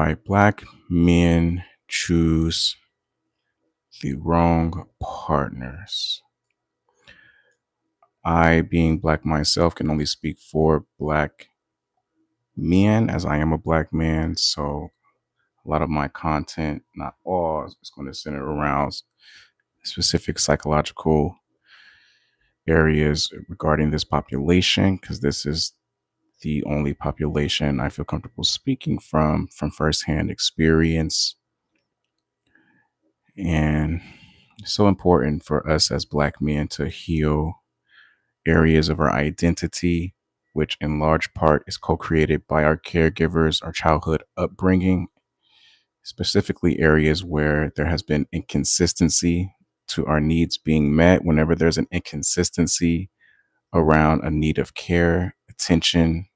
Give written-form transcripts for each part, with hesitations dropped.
Why Black men choose the wrong partners. I, being Black myself, can only speak for Black men as I am a Black man. So a lot of my content, not all, is going to center around specific psychological areas regarding this population, because this is the only population I feel comfortable speaking from firsthand experience. And it's so important for us as Black men to heal areas of our identity, which in large part is co created by our caregivers, our childhood upbringing, specifically areas where there has been inconsistency to our needs being met. Whenever there's an inconsistency around a need of care, attention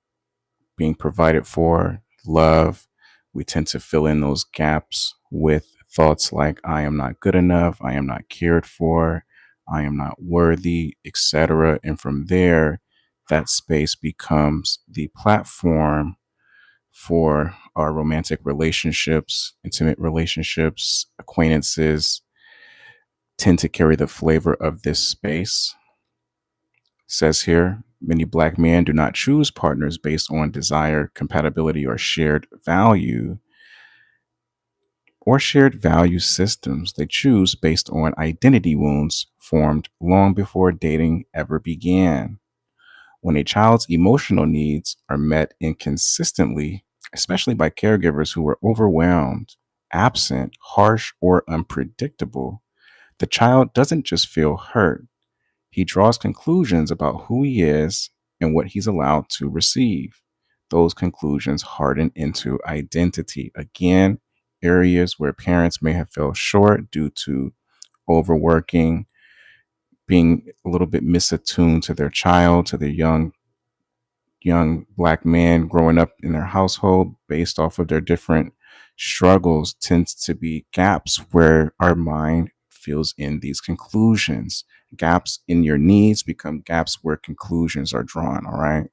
being provided for, love, we tend to fill in those gaps with thoughts like, I am not good enough, I am not cared for, I am not worthy, etc. And from there, that space becomes the platform for our romantic relationships, intimate relationships, acquaintances tend to carry the flavor of this space. Says here, many Black men do not choose partners based on desire, compatibility, or shared value systems. They choose based on identity wounds formed long before dating ever began. When a child's emotional needs are met inconsistently, especially by caregivers who are overwhelmed, absent, harsh, or unpredictable, the child doesn't just feel hurt. He draws conclusions about who he is and what he's allowed to receive. Those conclusions harden into identity. Again, areas where parents may have fell short due to overworking, being a little bit misattuned to their child, to their young Black man growing up in their household based off of their different struggles tends to be gaps where our mind fills in these conclusions. Gaps in your needs become gaps where conclusions are drawn, all right?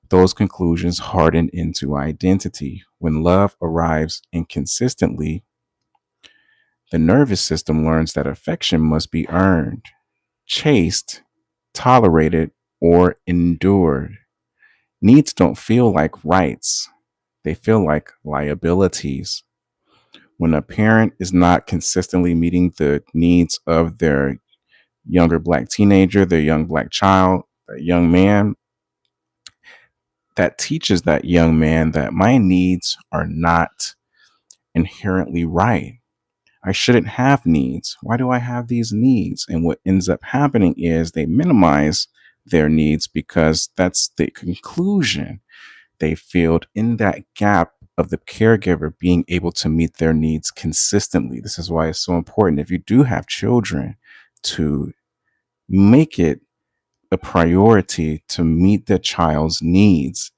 Those conclusions harden into identity. When love arrives inconsistently, the nervous system learns that affection must be earned, chased, tolerated, or endured. Needs don't feel like rights, they feel like liabilities. When a parent is not consistently meeting the needs of their younger Black teenager, their young Black child, a young man, that teaches that young man that my needs are not inherently right. I shouldn't have needs. Why do I have these needs? And what ends up happening is they minimize their needs because that's the conclusion they filled in that gap of the caregiver being able to meet their needs consistently. This is why it's so important if you do have children to make it a priority to meet the child's needs.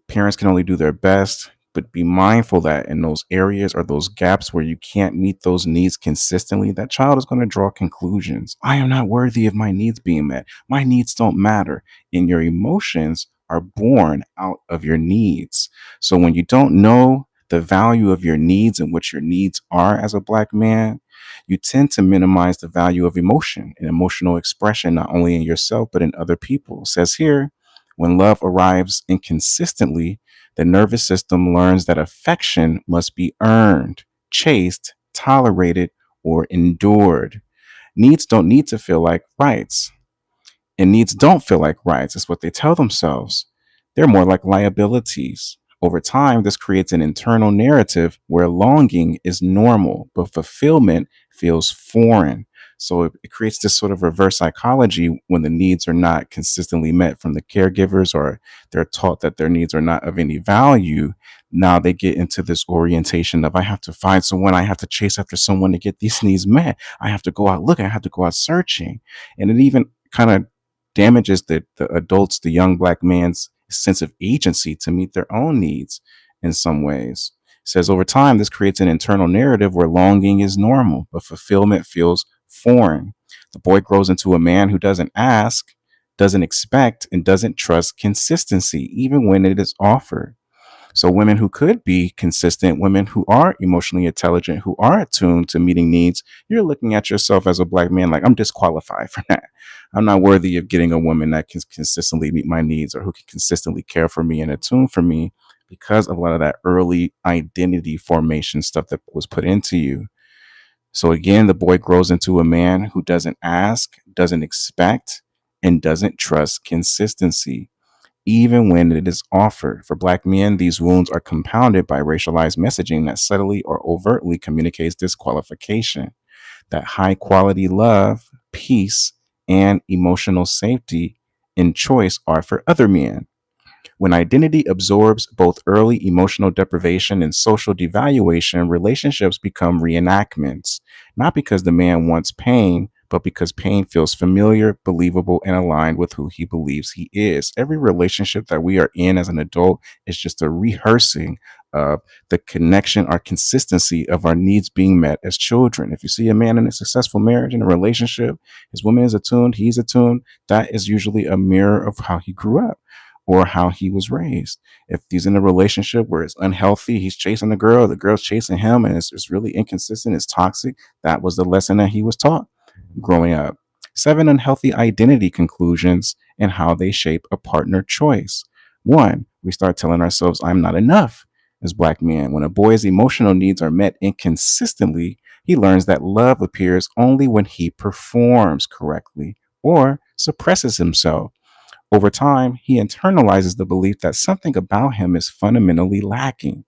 Parents can only do their best, but be mindful that in those areas or those gaps where you can't meet those needs consistently, that child is going to draw conclusions. I am not worthy of my needs being met. My needs don't matter. And your emotions are born out of your needs. So when you don't know the value of your needs and what your needs are as a Black man, you tend to minimize the value of emotion and emotional expression, not only in yourself, but in other people. It says here, when love arrives inconsistently, the nervous system learns that affection must be earned, chased, tolerated, or endured. Needs don't need to feel like rights, and needs don't feel like rights. It's what they tell themselves. They're more like liabilities. Over time, this creates an internal narrative where longing is normal, but fulfillment feels foreign. So it creates this sort of reverse psychology when the needs are not consistently met from the caregivers or they're taught that their needs are not of any value. Now they get into this orientation of I have to find someone, I have to chase after someone to get these needs met. I have to go out looking, I have to go out searching. And it even kind of damages the adults, the young Black man's sense of agency to meet their own needs in some ways. It says over time, this creates an internal narrative where longing is normal, but fulfillment feels foreign. The boy grows into a man who doesn't ask, doesn't expect, and doesn't trust consistency, even when it is offered. So women who could be consistent, women who are emotionally intelligent, who are attuned to meeting needs, you're looking at yourself as a black man like, I'm disqualified for that. I'm not worthy of getting a woman that can consistently meet my needs or who can consistently care for me and attune for me because of a lot of that early identity formation stuff that was put into you. So again, the boy grows into a man who doesn't ask, doesn't expect, and doesn't trust consistency even when it is offered. For Black men, these wounds are compounded by racialized messaging that subtly or overtly communicates disqualification, that high quality love, peace, and emotional safety in choice are for other men. When identity absorbs both early emotional deprivation and social devaluation, relationships become reenactments, not because the man wants pain, but because pain feels familiar, believable, and aligned with who he believes he is. Every relationship that we are in as an adult is just a rehearsing of the connection or consistency of our needs being met as children. If you see a man in a successful marriage, in a relationship, his woman is attuned, he's attuned, that is usually a mirror of how he grew up or how he was raised. If he's in a relationship where it's unhealthy, he's chasing the girl's chasing him, and it's really inconsistent, it's toxic, that was the lesson that he was taught growing up. 7 unhealthy identity conclusions and how they shape a partner choice. 1, we start telling ourselves, I'm not enough as Black men. When a boy's emotional needs are met inconsistently, he learns that love appears only when he performs correctly or suppresses himself. Over time, he internalizes the belief that something about him is fundamentally lacking.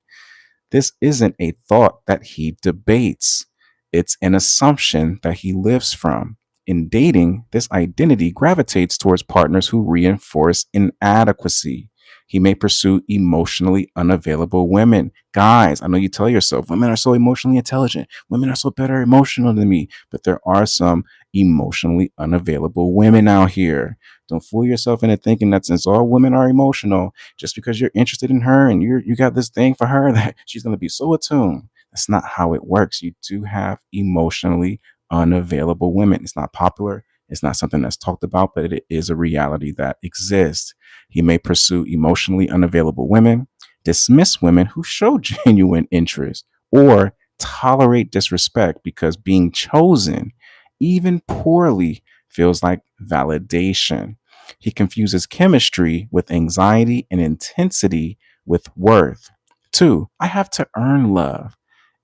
This isn't a thought that he debates, it's an assumption that he lives from. In dating, this identity gravitates towards partners who reinforce inadequacy. He may pursue emotionally unavailable women. Guys, I know you tell yourself, women are so emotionally intelligent. Women are so better emotional than me. But there are some emotionally unavailable women out here. Don't fool yourself into thinking that since all women are emotional, just because you're interested in her and you got this thing for her that she's going to be so attuned. That's not how it works. You do have emotionally unavailable women. It's not popular. It's not something that's talked about, but it is a reality that exists. He may pursue emotionally unavailable women, dismiss women who show genuine interest, or tolerate disrespect because being chosen, even poorly, feels like validation. He confuses chemistry with anxiety and intensity with worth. 2, I have to earn love.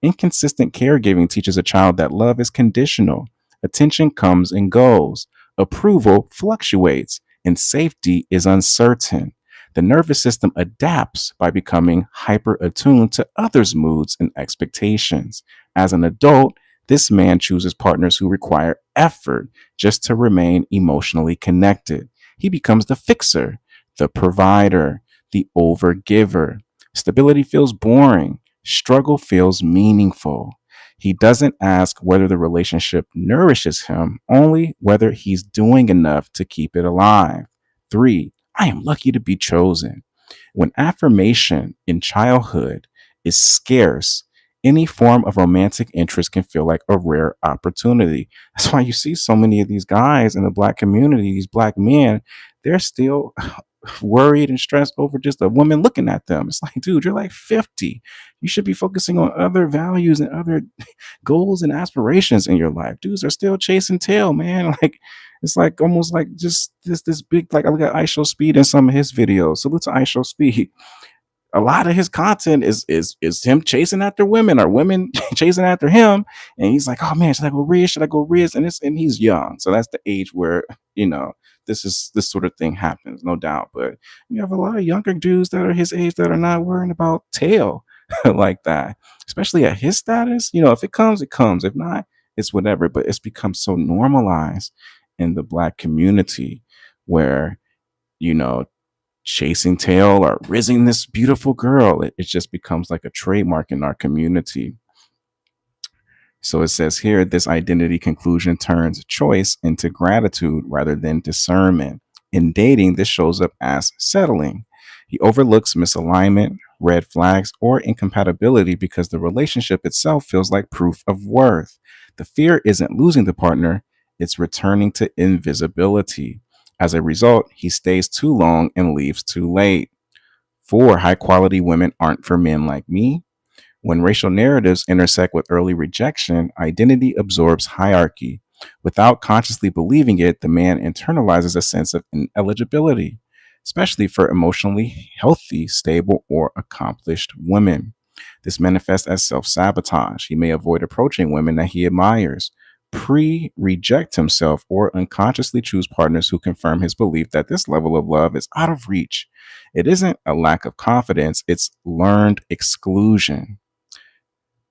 Inconsistent caregiving teaches a child that love is conditional. Attention comes and goes. Approval fluctuates, and safety is uncertain. The nervous system adapts by becoming hyper attuned to others' moods and expectations. As an adult, this man chooses partners who require effort just to remain emotionally connected. He becomes the fixer, the provider, the overgiver. Stability feels boring. Struggle feels meaningful. He doesn't ask whether the relationship nourishes him, only whether he's doing enough to keep it alive. 3, I am lucky to be chosen. When affirmation in childhood is scarce, any form of romantic interest can feel like a rare opportunity. That's why you see so many of these guys in the Black community, these Black men, they're still worried and stressed over just a woman looking at them. It's like, dude, you're like 50. You should be focusing on other values and other goals and aspirations in your life. Dudes are still chasing tail, man. Like, it's like almost like just this big, like I look at ISO Speed in some of his videos. Salute to ISO Speed. A lot of his content is him chasing after women or women chasing after him, and he's like, oh man, should I go Riz? Should I go Riz? And he's young, so that's the age where this sort of thing happens, no doubt. But you have a lot of younger dudes that are his age that are not worrying about tail like that, especially at his status. If it comes, it comes. If not, it's whatever. But it's become so normalized in the Black community where you know chasing tail or rizzing this beautiful girl. It just becomes like a trademark in our community. So it says here this identity conclusion turns choice into gratitude rather than discernment. In dating, this shows up as settling. He overlooks misalignment, red flags, or incompatibility because the relationship itself feels like proof of worth. The fear isn't losing the partner, it's returning to invisibility. As a result, he stays too long and leaves too late. 4, high quality women aren't for men like me. When racial narratives intersect with early rejection, identity absorbs hierarchy. Without consciously believing it, the man internalizes a sense of ineligibility, especially for emotionally healthy, stable, or accomplished women. This manifests as self sabotage. He may avoid approaching women that he admires, pre reject himself, or unconsciously choose partners who confirm his belief that this level of love is out of reach. It isn't a lack of confidence, it's learned exclusion.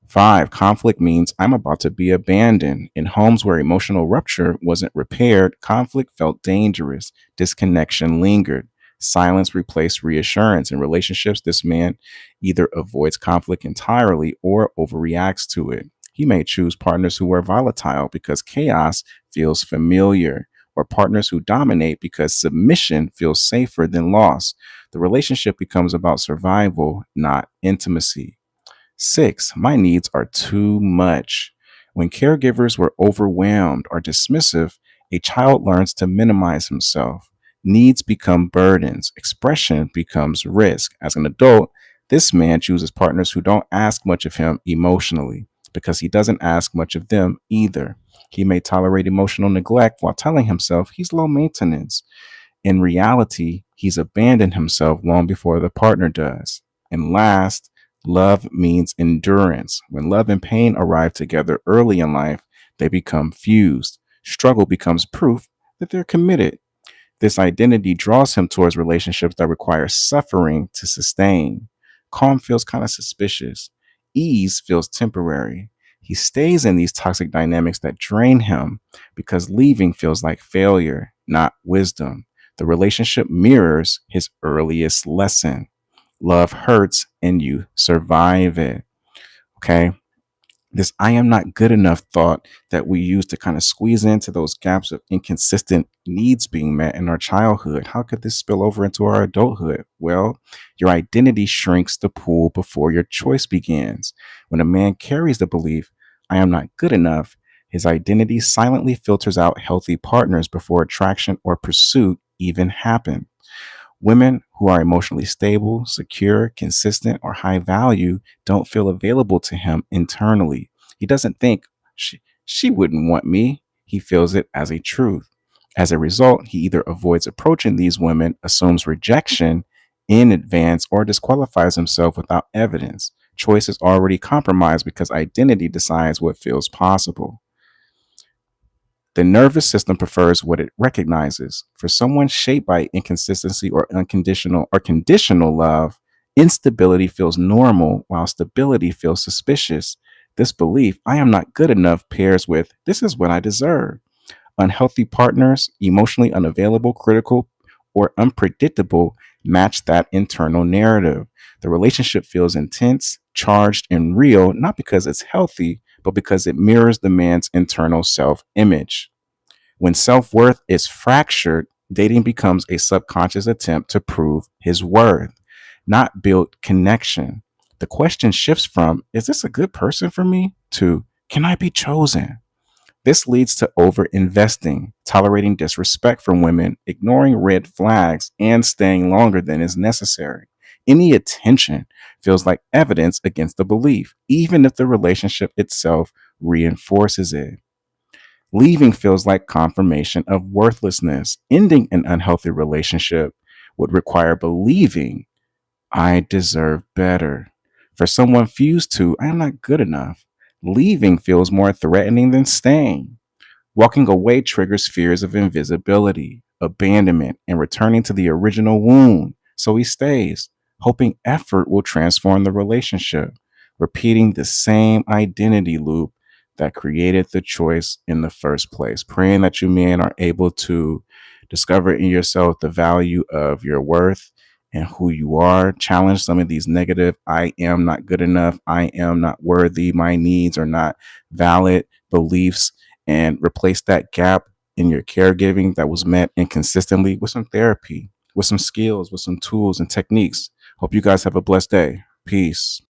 5, conflict means I'm about to be abandoned. In homes where emotional rupture wasn't repaired, conflict felt dangerous. Disconnection lingered. Silence replaced reassurance. In relationships, this man either avoids conflict entirely or overreacts to it. He may choose partners who are volatile because chaos feels familiar, or partners who dominate because submission feels safer than loss. The relationship becomes about survival, not intimacy. 6, my needs are too much. When caregivers were overwhelmed or dismissive, a child learns to minimize himself. Needs become burdens. Expression becomes risk. As an adult, this man chooses partners who don't ask much of him emotionally because he doesn't ask much of them either. He may tolerate emotional neglect while telling himself he's low maintenance. In reality, he's abandoned himself long before the partner does. And last, love means endurance. When love and pain arrive together early in life, they become fused. Struggle becomes proof that they're committed. This identity draws him towards relationships that require suffering to sustain. Calm feels kind of suspicious. Ease feels temporary. He stays in these toxic dynamics that drain him because leaving feels like failure, not wisdom. The relationship mirrors his earliest lesson. Love hurts and you survive it. Okay. This I am not good enough thought that we use to kind of squeeze into those gaps of inconsistent needs being met in our childhood. How could this spill over into our adulthood? Well, your identity shrinks the pool before your choice begins. When a man carries the belief, I am not good enough, his identity silently filters out healthy partners before attraction or pursuit even happen. Women who are emotionally stable, secure, consistent, or high value don't feel available to him internally. He doesn't think she wouldn't want me. He feels it as a truth. As a result, he either avoids approaching these women, assumes rejection in advance, or disqualifies himself without evidence. Choice is already compromised because identity decides what feels possible. The nervous system prefers what it recognizes. For someone shaped by inconsistency or unconditional or conditional love, instability feels normal while stability feels suspicious. This belief, I am not good enough, pairs with this is what I deserve. Unhealthy partners, emotionally unavailable, critical, or unpredictable, match that internal narrative. The relationship feels intense, charged, and real, not because it's healthy, but because it mirrors the man's internal self image. When self worth is fractured, dating becomes a subconscious attempt to prove his worth, not build connection. The question shifts from, is this a good person for me? To, can I be chosen? This leads to over investing, tolerating disrespect from women, ignoring red flags, and staying longer than is necessary. Any attention feels like evidence against the belief, even if the relationship itself reinforces it. Leaving feels like confirmation of worthlessness. Ending an unhealthy relationship would require believing I deserve better. For someone fused to I am not good enough, leaving feels more threatening than staying. Walking away triggers fears of invisibility, abandonment, and returning to the original wound. So he stays, hoping effort will transform the relationship, repeating the same identity loop that created the choice in the first place. Praying that you men are able to discover in yourself the value of your worth and who you are. Challenge some of these negative, I am not good enough, I am not worthy, my needs are not valid beliefs, and replace that gap in your caregiving that was met inconsistently with some therapy, with some skills, with some tools and techniques. Hope you guys have a blessed day. Peace.